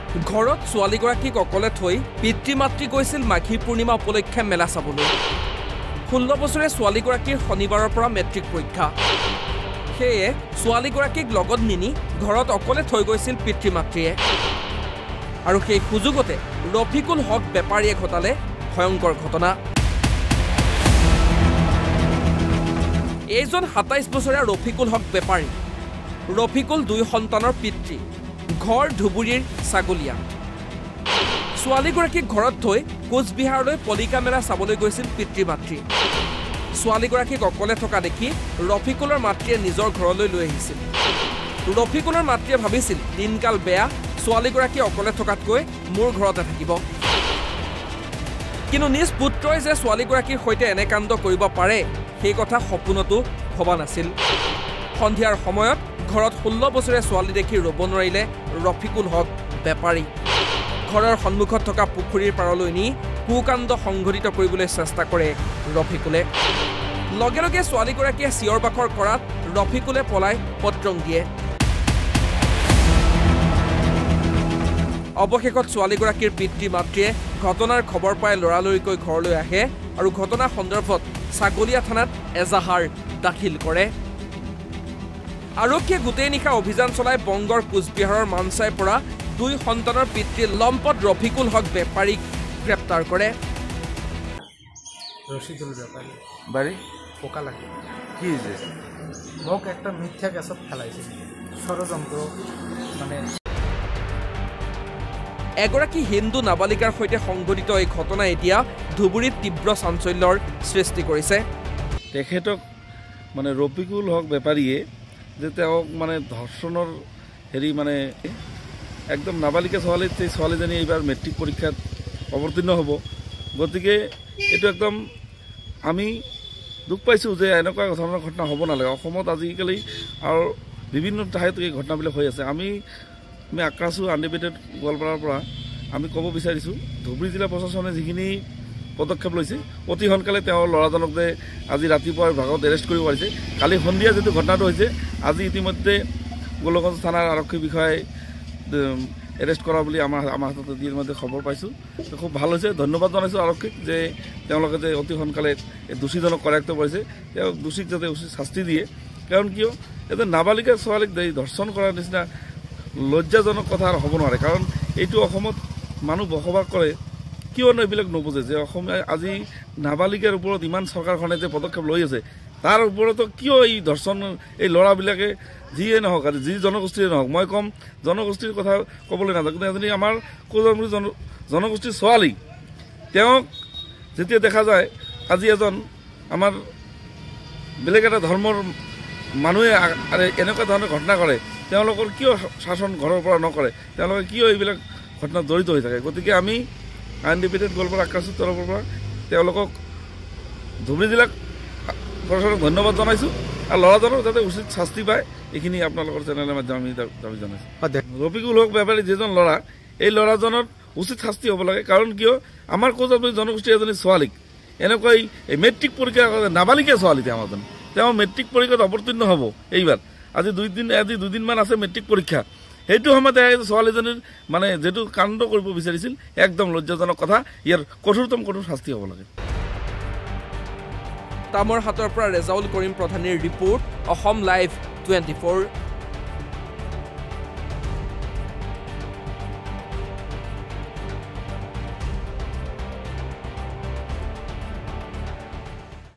ঘৰত ছোৱালীগৰাকীক অকলে থৈ পিতৃ মাতৃ গৈছিল মাঘী পূৰ্ণিমা উপলক্ষে মেলা চাবলৈ 16 বছৰীয়া ছোৱালীগৰাকীৰ শনিবাৰৰ পৰা মেট্ৰিক পৰীক্ষা সেয়ে ছোৱালীগৰাকীক লগত নিনি ঘৰত অকলে থৈ গৈছিল পিতৃ মাতৃয়ে আৰু সেই সুযোগতে ৰফিকুল হক বেপাৰীয়ে ঘটালে ভয়ংকৰ ঘটনা এইজন 27 বছৰীয়া ৰফিকুল হক বেপাৰী ৰফিকুল 2 সন্তানৰ পিতৃ ঘৰ ধুবুৰীৰ ছাগলীয়া ছোৱালীগৰাকীক ঘৰত থৈ কোচবিহাৰলৈ পলিকা মেলা চাবলৈ গৈছিল পিতৃ মাতৃ ছোৱালীগৰাকীক অকলে থকা দেখি ৰফিকুলৰ মাতৃয়ে নিজৰ ঘৰলৈ লৈ আহিছিল ৰফিকুলৰ মাতৃয়ে ভাবিছিল দিনকাল বেয়া ছোৱালীগৰাকী অকলে থকাতকৈ মোৰ ঘৰতে থাকিব কিন্তু নিজ পুত্ৰই যে ছোৱালীগৰাকীৰ সৈতে এনে কাণ্ড কৰিব পাৰে সেই কথা সপোনতো ভবা নাছিল সন্ধিয়াৰ সময়ত ঘৰত 16 বছৰীয়া ছোৱালী দেখি ৰব নোৱাৰিলে ৰফিকুল হক বেপাৰী ঘৰৰ সন্মুখত থকা পুখুৰীৰ পাৰলৈ নি কুকাণ্ড সংঘটিত কৰিবলৈ চেষ্টা কৰে ৰফিকুলে লগে লগে ছোৱালীগৰাকীয়ে চিঞৰ বাখৰ কৰাত ৰফিকুলে পলাই পত্ৰং দিয়ে অৱশেষত ছোৱালীগৰাকীৰ পিতৃ মাতৃয়ে ঘটনাৰ খবৰ পাই লৰালৰিকৈ ঘৰলৈ আহে আৰু ঘটনা সন্দৰ্ভত ছাগলীয়া থানাত এজাহাৰ দাখিল কৰে আৰক্ষীয়ে গোটেই নিশা অভিযান চলাই বংগৰ কোচবিহাৰৰ মানচাইৰ পৰা 2 সন্তানৰ পিতৃ লম্পট ৰফিকুল হক বেপাৰীক গ্ৰেপ্তাৰ কৰে রশিদুল ব্যাপারী বাড়ি পোকা লাগে কি হয়েছে মোক একটা মিথ্যা কেসত ফেলাইছে ষড়যন্ত্র মানে এগৰাকী হিন্দু নাবালিকাৰ সৈতে সংঘটিত এই ঘটনা এতিয়া ধুবুৰীত তীব্ৰ চাঞ্চল্যৰ সৃষ্টি কৰিছে তেখেতক মানে ৰফিকুল হক বেপাৰীয়ে যে তেওঁক মানে ধৰ্ষণৰ হেৰি মানে একদম নাবালিকা ছোৱালীজনী এইবাৰ মেট্ৰিক পৰীক্ষাত অৱতীৰ্ণ হ'ব গতিকে এইটো একদম আমি দুখ পাইছোঁ যে এনেকুৱা ধৰণৰ ঘটনা হ'ব নালাগে অসমত আজিকালি আৰু বিভিন্ন ঠাইত এই ঘটনাবিলাক হৈ আছে আমি আক্ৰাছো আনডিবেটেড গোৱালপাৰাৰ পৰা আমি ক'ব বিচাৰিছোঁ ধুবুৰী জিলা প্ৰশাসনে যিখিনি পদক্ষেপ লৈছে অতি সোনকালে তেওঁৰ ল'ৰাজনক যে আজি ৰাতিপুৱাৰ ভাগত এৰেষ্ট কৰিব পাৰিছে কালি সন্ধিয়া যিটো ঘটনাটো হৈছে আজি ইতিমধ্যে গোলগঞ্জ থানাৰ আৰক্ষী বিষয়াই এৰেষ্ট কৰা বুলি আমাৰ হাতত ইতিমধ্যে খবৰ পাইছোঁ খুব ভাল হৈছে ধন্যবাদ জনাইছোঁ আৰক্ষীক যে তেওঁলোকে যে অতি সোনকালে দোষীজনক কৰায়ত্ব কৰিছে তেওঁ দোষীক যাতে উচিত শাস্তি দিয়ে কাৰণ কিয় এজন নাবালিকা ছোৱালীক ধৰ্ষণ কৰাৰ নিচিনা লজ্জাজনক কথা হ'ব নোৱাৰে কাৰণ এইটো অসমত মানুহ বসবাস কৰে কিয়নো এইবিলাক নুবুজে যে অসমীয়া আজি নাবালিকাৰ ওপৰত ইমান চৰকাৰখনে যে পদক্ষেপ লৈ আছে তাৰ ওপৰতো কিয় এই ধৰ্ষণ এই ল'ৰাবিলাকে যিয়ে নহওক আৰু যি জনগোষ্ঠীয়ে নহওক মই ক'ম জনগোষ্ঠীৰ কথা ক'বলৈ নাযাওঁ কিন্তু এজনী আমাৰ কোজমুৰি জনগোষ্ঠীৰ ছোৱালী তেওঁক যেতিয়া দেখা যায় আজি এজন আমাৰ বেলেগ এটা ধৰ্মৰ মানুহে এনেকুৱা ধৰণৰ ঘটনা কৰে তেওঁলোকৰ কিয় শাসন ঘৰৰ পৰা নকৰে তেওঁলোকে কিয় এইবিলাক ঘটনাত জড়িত হৈ থাকে গতিকে আমি আনডিবেটেড গোৱালপাৰা আক্ৰাছৰ তৰফৰ পৰা তেওঁলোকক ধুবুৰী জিলাক প্ৰশাসনক ধন্যবাদ জনাইছোঁ আৰু ল'ৰাজনৰ যাতে উচিত শাস্তি পায় এইখিনি আপোনালোকৰ চেনেলৰ মাধ্যমে আমি দাবী জনাইছোঁ ৰফিকুল হক বেপাৰী যিজন ল'ৰা এই ল'ৰাজনৰ উচিত শাস্তি হ'ব লাগে কাৰণ কিয় আমাৰ কোচবিহাৰ জনগোষ্ঠীৰ এজনী ছোৱালীক এনেকৈ এই মেট্ৰিক পৰীক্ষা নাবালিকা ছোৱালী তেওঁ মেট্ৰিক পৰীক্ষাত অৱতীৰ্ণ হ'ব এইবাৰ আজি দুদিনমান আছে মেট্ৰিক পৰীক্ষা সেইটো সময়তে ছোৱালীজনীৰ মানে যিটো কাণ্ড কৰিব বিচাৰিছিল একদম লজ্জাজনক কথা ইয়াৰ কঠোৰতম কঠোৰ শাস্তি হ'ব লাগে তামৰ হাতৰ পৰা ৰেজাউল কৰিম প্ৰধানীৰ ৰিপৰ্ট অসম লাইভ 24